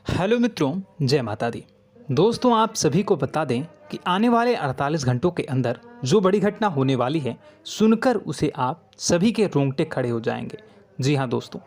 Hello मित्रों, जय माता दी। दोस्तों, आप सभी को बता दें कि आने वाले 48 घंटों के अंदर जो बड़ी घटना होने वाली है, सुनकर उसे आप सभी के रोंगटे खड़े हो जाएंगे। जी हाँ दोस्तों,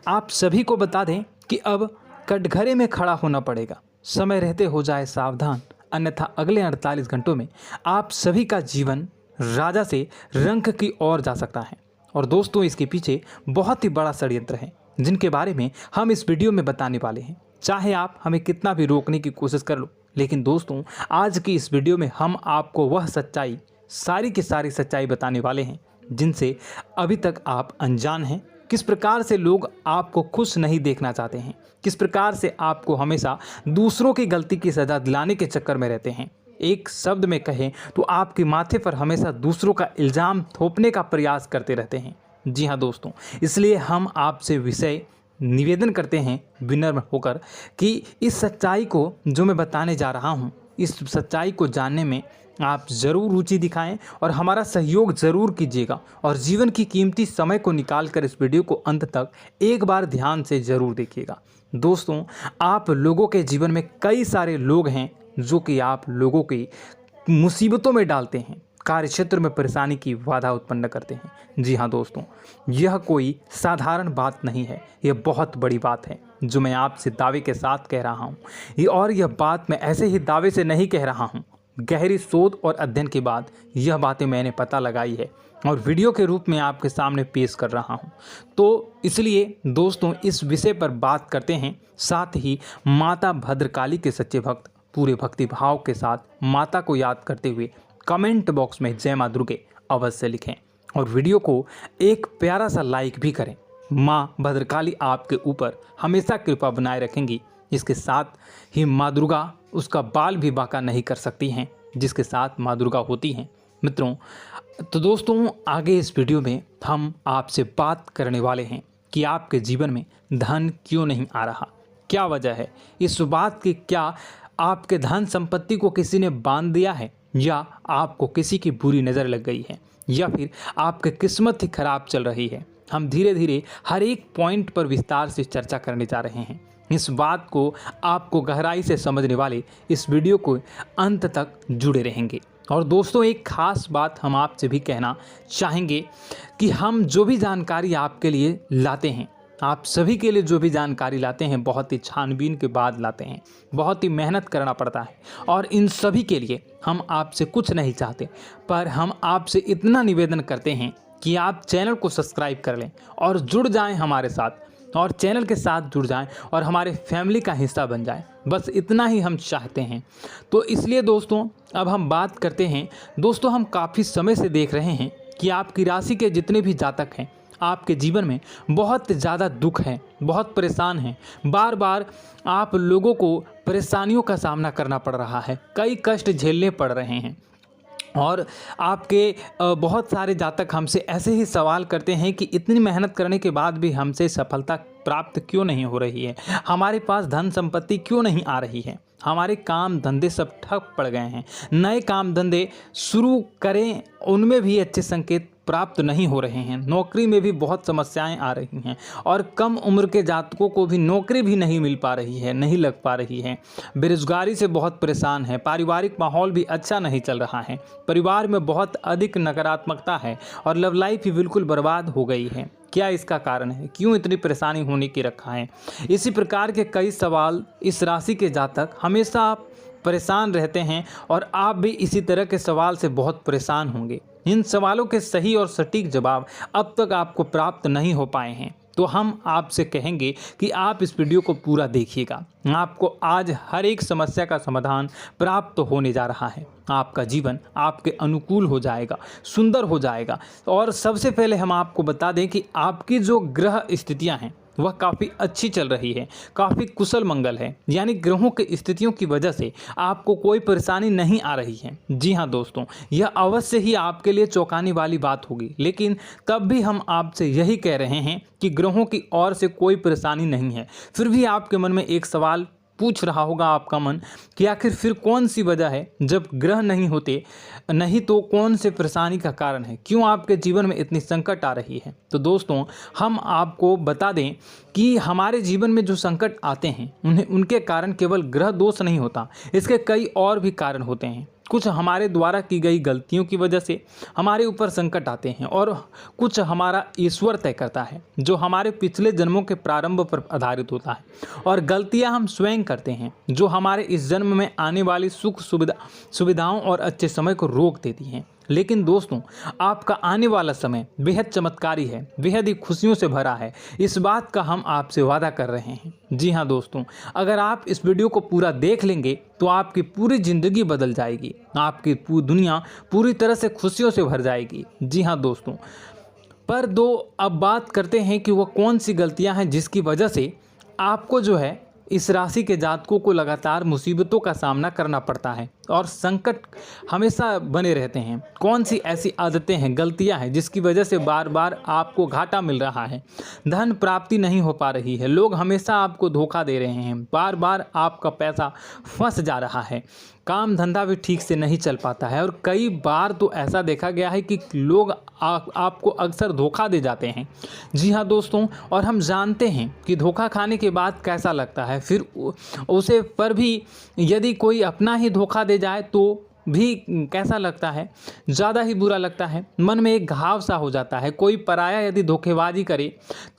आप सभी को बता दें कि अब कटघरे में खड़ा होना पड़ेगा। समय रहते हो जाए सावधान, अन्यथा अगले 48 घंटों में आप सभी का जीवन राजा से रंक की ओर जा सकता है। और दोस्तों, इसके पीछे बहुत ही बड़ा षड्यंत्र है, जिनके बारे में हम इस वीडियो में बताने वाले हैं। चाहे आप हमें कितना भी रोकने की कोशिश कर लो, लेकिन दोस्तों, आज की इस वीडियो में हम आपको वह सच्चाई, सारी की सारी सच्चाई बताने वाले हैं जिनसे अभी तक आप अनजान हैं। किस प्रकार से लोग आपको खुश नहीं देखना चाहते हैं, किस प्रकार से आपको हमेशा दूसरों की गलती की सज़ा दिलाने के चक्कर में रहते हैं। एक शब्द में कहें तो आपके माथे पर हमेशा दूसरों का इल्ज़ाम थोपने का प्रयास करते रहते हैं। जी हाँ दोस्तों, इसलिए हम आपसे विषय निवेदन करते हैं विनम्र होकर कि इस सच्चाई को जो मैं बताने जा रहा हूँ, इस सच्चाई को जानने में आप ज़रूर रुचि दिखाएं और हमारा सहयोग ज़रूर कीजिएगा। और जीवन की कीमती समय को निकाल कर इस वीडियो को अंत तक एक बार ध्यान से ज़रूर देखिएगा। दोस्तों, आप लोगों के जीवन में कई सारे लोग हैं जो कि आप लोगों की मुसीबतों में डालते हैं, कार्य क्षेत्र में परेशानी की बाधा उत्पन्न करते हैं। जी हाँ दोस्तों, यह कोई साधारण बात नहीं है, यह बहुत बड़ी बात है जो मैं आपसे दावे के साथ कह रहा हूँ। और यह बात मैं ऐसे ही दावे से नहीं कह रहा हूँ, गहरी शोध और अध्ययन के बाद यह बातें मैंने पता लगाई है और वीडियो के रूप में आपके सामने पेश कर रहा हूँ। तो इसलिए दोस्तों, इस विषय पर बात करते हैं। साथ ही माता भद्रकाली के सच्चे भक्त पूरे भक्ति भाव के साथ माता को याद करते हुए कमेंट बॉक्स में जय मां दुर्गे अवश्य लिखें और वीडियो को एक प्यारा सा लाइक भी करें। माँ भद्रकाली आपके ऊपर हमेशा कृपा बनाए रखेंगी। इसके साथ ही माँ दुर्गा उसका बाल भी बांका नहीं कर सकती हैं, जिसके साथ माँ दुर्गा होती हैं। मित्रों, तो दोस्तों, आगे इस वीडियो में हम आपसे बात करने वाले हैं कि आपके जीवन में धन क्यों नहीं आ रहा, क्या वजह है इस बात की। क्या आपके धन संपत्ति को किसी ने बांध दिया है, या आपको किसी की बुरी नज़र लग गई है, या फिर आपकी किस्मत ही खराब चल रही है। हम धीरे धीरे हर एक पॉइंट पर विस्तार से चर्चा करने जा रहे हैं। इस बात को आपको गहराई से समझने वाले इस वीडियो को अंत तक जुड़े रहेंगे। और दोस्तों, एक खास बात हम आपसे भी कहना चाहेंगे कि हम जो भी जानकारी आपके लिए लाते हैं, आप सभी के लिए जो भी जानकारी लाते हैं, बहुत ही छानबीन के बाद लाते हैं, बहुत ही मेहनत करना पड़ता है। और इन सभी के लिए हम आपसे कुछ नहीं चाहते, पर हम आपसे इतना निवेदन करते हैं कि आप चैनल को सब्सक्राइब कर लें और जुड़ जाएं हमारे साथ, और चैनल के साथ जुड़ जाएं और हमारे फैमिली का हिस्सा बन जाएं। बस इतना ही हम चाहते हैं। तो इसलिए दोस्तों, अब हम बात करते हैं। दोस्तों, हम काफ़ी समय से देख रहे हैं कि आपकी राशि के जितने भी जातक हैं, आपके जीवन में बहुत ज़्यादा दुख है, बहुत परेशान हैं। बार बार आप लोगों को परेशानियों का सामना करना पड़ रहा है, कई कष्ट झेलने पड़ रहे हैं। और आपके बहुत सारे जातक हमसे ऐसे ही सवाल करते हैं कि इतनी मेहनत करने के बाद भी हमसे सफलता प्राप्त क्यों नहीं हो रही है, हमारे पास धन संपत्ति क्यों नहीं आ रही है, हमारे काम धंधे सब ठप पड़ गए हैं, नए काम धंधे शुरू करें उनमें भी अच्छे संकेत प्राप्त नहीं हो रहे हैं, नौकरी में भी बहुत समस्याएं आ रही हैं, और कम उम्र के जातकों को भी नौकरी भी नहीं मिल पा रही है, नहीं लग पा रही है, बेरोजगारी से बहुत परेशान है, पारिवारिक माहौल भी अच्छा नहीं चल रहा है, परिवार में बहुत अधिक नकारात्मकता है और लव लाइफ भी बिल्कुल बर्बाद हो गई है। क्या इसका कारण है, क्यों इतनी परेशानी होने की रखा है? इसी प्रकार के कई सवाल इस राशि के जातक हमेशा परेशान रहते हैं, और आप भी इसी तरह के सवाल से बहुत परेशान होंगे। इन सवालों के सही और सटीक जवाब अब तक आपको प्राप्त नहीं हो पाए हैं, तो हम आपसे कहेंगे कि आप इस वीडियो को पूरा देखिएगा। आपको आज हर एक समस्या का समाधान प्राप्त होने जा रहा है। आपका जीवन आपके अनुकूल हो जाएगा, सुंदर हो जाएगा। और सबसे पहले हम आपको बता दें कि आपकी जो ग्रह स्थितियां हैं वह काफ़ी अच्छी चल रही है, काफ़ी कुशल मंगल है, यानी ग्रहों की स्थितियों की वजह से आपको कोई परेशानी नहीं आ रही है। जी हाँ दोस्तों, यह अवश्य ही आपके लिए चौंकाने वाली बात होगी, लेकिन तब भी हम आपसे यही कह रहे हैं कि ग्रहों की ओर से कोई परेशानी नहीं है। फिर भी आपके मन में एक सवाल पूछ रहा होगा आपका मन कि आखिर फिर कौन सी वजह है, जब ग्रह नहीं होते नहीं तो कौन से परेशानी का कारण है, क्यों आपके जीवन में इतनी संकट आ रही है। तो दोस्तों हम आपको बता दें कि हमारे जीवन में जो संकट आते हैं उनके कारण केवल ग्रह दोष नहीं होता, इसके कई और भी कारण होते हैं। कुछ हमारे द्वारा की गई गलतियों की वजह से हमारे ऊपर संकट आते हैं और कुछ हमारा ईश्वर तय करता है, जो हमारे पिछले जन्मों के प्रारंभ पर आधारित होता है। और गलतियां हम स्वयं करते हैं, जो हमारे इस जन्म में आने वाली सुख सुविधाओं और अच्छे समय को रोक देती हैं। लेकिन दोस्तों आपका आने वाला समय बेहद चमत्कारी है, बेहद ही खुशियों से भरा है, इस बात का हम आपसे वादा कर रहे हैं। जी हाँ दोस्तों, अगर आप इस वीडियो को पूरा देख लेंगे तो आपकी पूरी ज़िंदगी बदल जाएगी, आपकी पूरी दुनिया पूरी तरह से खुशियों से भर जाएगी। जी हाँ दोस्तों, पर अब बात करते हैं कि वह कौन सी गलतियां हैं जिसकी वजह से आपको जो है इस राशि के जातकों को लगातार मुसीबतों का सामना करना पड़ता है और संकट हमेशा बने रहते हैं। कौन सी ऐसी आदतें हैं, गलतियां हैं जिसकी वजह से बार बार आपको घाटा मिल रहा है, धन प्राप्ति नहीं हो पा रही है, लोग हमेशा आपको धोखा दे रहे हैं, बार बार आपका पैसा फंस जा रहा है, काम धंधा भी ठीक से नहीं चल पाता है और कई बार तो ऐसा देखा गया है कि लोग आपको अक्सर धोखा दे जाते हैं। जी हाँ दोस्तों, और हम जानते हैं कि धोखा खाने के बाद कैसा लगता है, फिर उसे पर भी यदि कोई अपना ही धोखा दे जाए तो भी कैसा लगता है, ज़्यादा ही बुरा लगता है, मन में एक घाव सा हो जाता है। कोई पराया यदि धोखेबाजी करे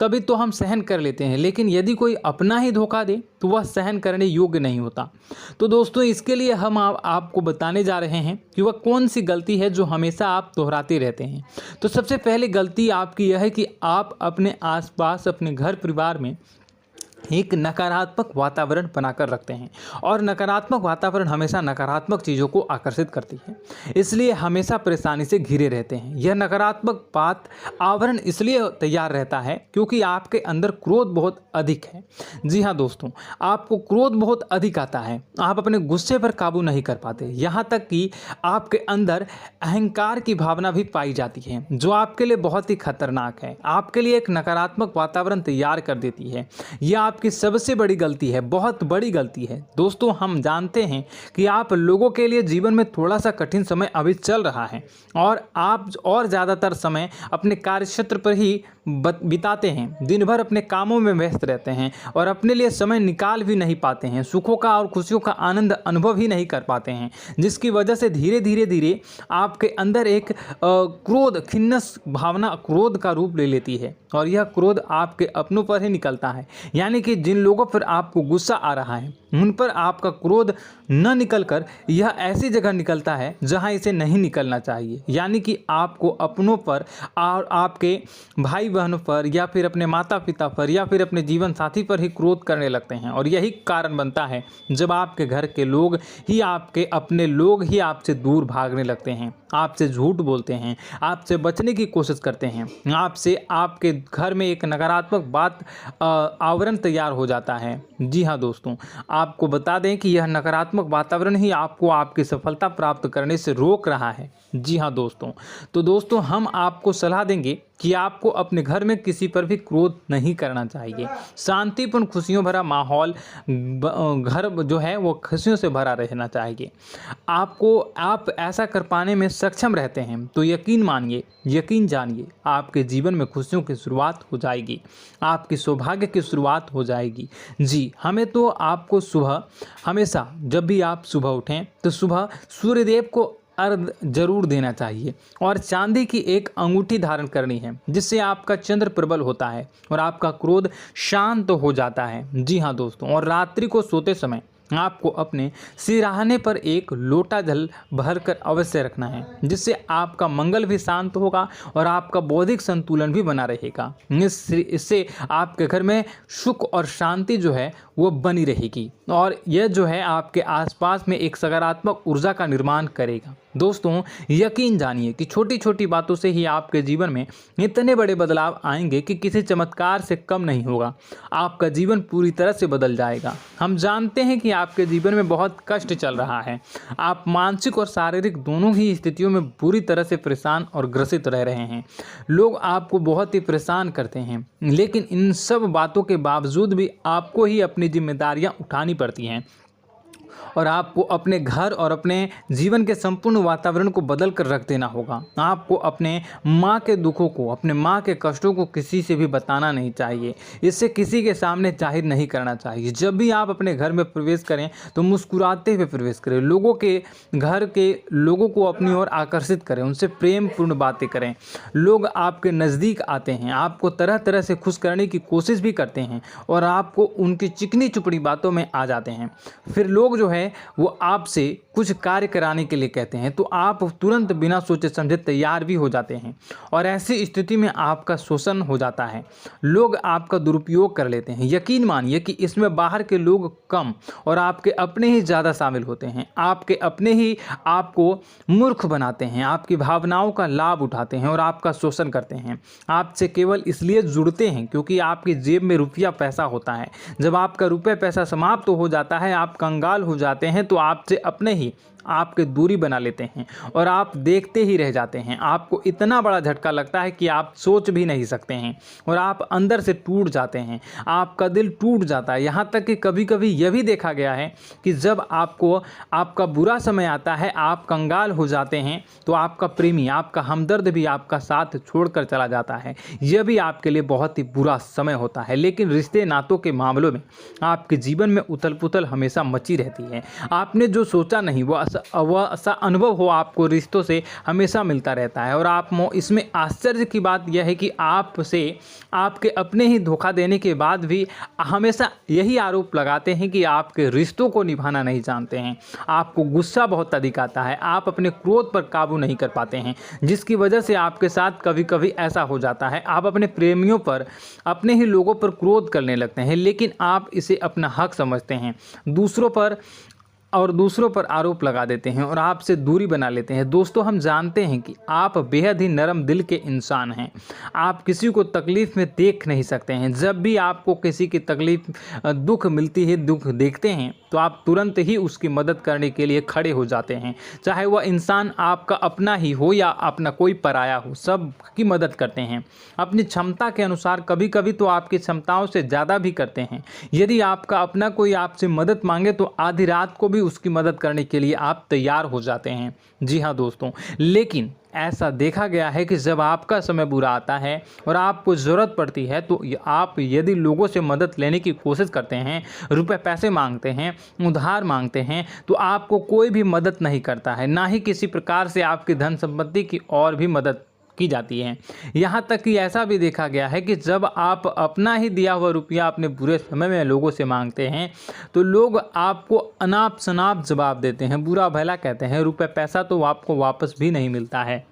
तभी तो हम सहन कर लेते हैं, लेकिन यदि कोई अपना ही धोखा दे तो वह सहन करने योग्य नहीं होता। तो दोस्तों इसके लिए हम आपको बताने जा रहे हैं कि वह कौन सी गलती है जो हमेशा आप दोहराते रहते हैं। तो सबसे पहली गलती आपकी यह है कि आप अपने आसपास, अपने घर परिवार में एक नकारात्मक वातावरण बनाकर रखते हैं और नकारात्मक वातावरण हमेशा नकारात्मक चीज़ों को आकर्षित करती है, इसलिए हमेशा परेशानी से घिरे रहते हैं। यह नकारात्मक आवरण इसलिए तैयार रहता है क्योंकि आपके अंदर क्रोध बहुत अधिक है। जी हाँ दोस्तों, आपको क्रोध बहुत अधिक आता है, आप अपने गुस्से पर काबू नहीं कर पाते, यहाँ तक कि आपके अंदर अहंकार की भावना भी पाई जाती है, जो आपके लिए बहुत ही खतरनाक है, आपके लिए एक नकारात्मक वातावरण तैयार कर देती है। यह आपकी सबसे बड़ी गलती है, बहुत बड़ी गलती है। दोस्तों हम जानते हैं कि आप लोगों के लिए जीवन में थोड़ा सा कठिन समय अभी चल रहा है और आप और ज़्यादातर समय अपने कार्यक्षेत्र पर ही बिताते हैं, दिन भर अपने कामों में व्यस्त रहते हैं और अपने लिए समय निकाल भी नहीं पाते हैं, सुखों का और खुशियों का आनंद अनुभव ही नहीं कर पाते हैं, जिसकी वजह से धीरे धीरे आपके अंदर एक क्रोध, खिन्नस भावना क्रोध का रूप ले लेती है और यह क्रोध आपके अपनों पर ही निकलता है। यानी कि जिन लोगों पर आपको गुस्सा आ रहा है उन पर आपका क्रोध न निकलकर यह ऐसी जगह निकलता है जहां इसे नहीं निकलना चाहिए। यानी कि आपको अपनों पर और आपके भाई बहनों पर या फिर अपने माता पिता पर या फिर अपने जीवन साथी पर ही क्रोध करने लगते हैं और यही कारण बनता है जब आपके घर के लोग ही, आपके अपने लोग ही आपसे दूर भागने लगते हैं, आपसे झूठ बोलते हैं, आपसे बचने की कोशिश करते हैं, आपसे आपके घर में एक नकारात्मक आवरण तैयार हो जाता है। जी हाँ दोस्तों, आपको बता दें कि यह नकारात्मक वातावरण ही आपको आपकी सफलता प्राप्त करने से रोक रहा है। जी हाँ दोस्तों, तो दोस्तों हम आपको सलाह देंगे कि आपको अपने घर में किसी पर भी क्रोध नहीं करना चाहिए। शांतिपूर्ण खुशियों भरा माहौल, घर जो है वो खुशियों से भरा रहना चाहिए। आप ऐसा कर पाने में सक्षम रहते हैं तो यकीन मानिए, यकीन जानिए, आपके जीवन में खुशियों की शुरुआत हो जाएगी, आपकी सौभाग्य की शुरुआत हो जाएगी। जी, हमें तो आपको सुबह, हमेशा जब भी आप सुबह उठें तो सुबह सूर्यदेव को अर्घ जरूर देना चाहिए और चांदी की एक अंगूठी धारण करनी है, जिससे आपका चंद्र प्रबल होता है और आपका क्रोध शांत हो जाता है। जी हाँ दोस्तों, और रात्रि को सोते समय आपको अपने सिरहाने पर एक लोटा जल भरकर अवश्य रखना है, जिससे आपका मंगल भी शांत होगा और आपका बौद्धिक संतुलन भी बना रहेगा। इससे आपके घर में सुख और शांति जो है वो बनी रहेगी और यह जो है आपके आसपास में एक सकारात्मक ऊर्जा का निर्माण करेगा। दोस्तों यकीन जानिए कि छोटी छोटी बातों से ही आपके जीवन में इतने बड़े बदलाव आएंगे कि किसी चमत्कार से कम नहीं होगा, आपका जीवन पूरी तरह से बदल जाएगा। हम जानते हैं कि आपके जीवन में बहुत कष्ट चल रहा है। आप मानसिक और शारीरिक दोनों ही स्थितियों में बुरी तरह से परेशान और ग्रसित रह रहे हैं। लोग आपको बहुत ही परेशान करते हैं, लेकिन इन सब बातों के बावजूद भी आपको ही अपनी जिम्मेदारियां उठानी पड़ती हैं और आपको अपने घर और अपने जीवन के संपूर्ण वातावरण को बदल कर रख देना होगा। आपको अपने माँ के दुखों को, अपने माँ के कष्टों को किसी से भी बताना नहीं चाहिए। इससे किसी के सामने जाहिर नहीं करना चाहिए। जब भी आप अपने घर में प्रवेश करें तो मुस्कुराते हुए प्रवेश करें। लोगों के घर के लोगों को अपनी ओर आकर्षित करें, उनसे प्रेमपूर्ण बातें करें। लोग आपके नज़दीक आते हैं, आपको तरह तरह से खुश करने की कोशिश भी करते हैं और आपको उनकी चिकनी चुपड़ी बातों में आ जाते हैं। फिर लोग जो है वो आपसे कुछ कार्य कराने के लिए कहते हैं तो आप तुरंत बिना सोचे समझे तैयार भी हो जाते हैं और ऐसी स्थिति में आपका शोषण हो जाता है। लोग आपका दुरुपयोग कर लेते हैं। यकीन मानिए कि इसमें बाहर के लोग कम और आपके अपने ही ज़्यादा शामिल होते हैं। आपके अपने ही आपको मूर्ख बनाते हैं, आपकी भावनाओं का लाभ उठाते हैं और आपका शोषण करते हैं। आपसे केवल इसलिए जुड़ते हैं क्योंकि आपकी जेब में रुपया पैसा होता है। जब आपका रुपया पैसा समाप्त हो जाता है, आप कंगाल हो जाते हैं तो आपसे अपने ही आपके दूरी बना लेते हैं और आप देखते ही रह जाते हैं। आपको इतना बड़ा झटका लगता है कि आप सोच भी नहीं सकते हैं और आप अंदर से टूट जाते हैं। आपका दिल टूट जाता है। यहाँ तक कि कभी कभी यह भी देखा गया है कि जब आपको आपका बुरा समय आता है, आप कंगाल हो जाते हैं तो आपका प्रेमी, आपका हमदर्द भी आपका साथ छोड़कर चला जाता है। यह भी आपके लिए बहुत ही बुरा समय होता है। लेकिन रिश्ते नातों के मामलों में आपके जीवन में उथल पुथल हमेशा मची रहती है। आपने जो सोचा नहीं वो ऐसा अनुभव हो आपको रिश्तों से हमेशा मिलता रहता है। और आप इसमें आश्चर्य की बात यह है कि आपसे आपके अपने ही धोखा देने के बाद भी हमेशा यही आरोप लगाते हैं कि आपके रिश्तों को निभाना नहीं जानते हैं। आपको गुस्सा बहुत अधिक आता है, आप अपने क्रोध पर काबू नहीं कर पाते हैं, जिसकी वजह से आपके साथ कभी कभी ऐसा हो जाता है आप अपने प्रेमियों पर, अपने ही लोगों पर क्रोध करने लगते हैं। लेकिन आप इसे अपना हक समझते हैं, दूसरों पर आरोप लगा देते हैं और आपसे दूरी बना लेते हैं। दोस्तों, हम जानते हैं कि आप बेहद ही नरम दिल के इंसान हैं। आप किसी को तकलीफ़ में देख नहीं सकते हैं। जब भी आपको किसी की तकलीफ़, दुख मिलती है, दुख देखते हैं तो आप तुरंत ही उसकी मदद करने के लिए खड़े हो जाते हैं। चाहे वह इंसान आपका अपना ही हो या अपना कोई पराया हो, सब की मदद करते हैं अपनी क्षमता के अनुसार। कभी कभी तो आपकी क्षमताओं से ज़्यादा भी करते हैं। यदि आपका अपना कोई आपसे मदद मांगे तो आधी रात को भी उसकी मदद करने के लिए आप तैयार हो जाते हैं। जी हाँ दोस्तों, लेकिन ऐसा देखा गया है कि जब आपका समय बुरा आता है और आपको ज़रूरत पड़ती है तो आप यदि लोगों से मदद लेने की कोशिश करते हैं, रुपए पैसे मांगते हैं, उधार मांगते हैं, तो आपको कोई भी मदद नहीं करता है। ना ही किसी प्रकार से आपकी धन संपत्ति की और भी मदद की जाती है। यहाँ तक कि ऐसा भी देखा गया है कि जब आप अपना ही दिया हुआ रुपया अपने बुरे समय में लोगों से मांगते हैं तो लोग आपको अनाप शनाप जवाब देते हैं, बुरा भला कहते हैं। रुपये पैसा तो आपको वापस भी नहीं मिलता है।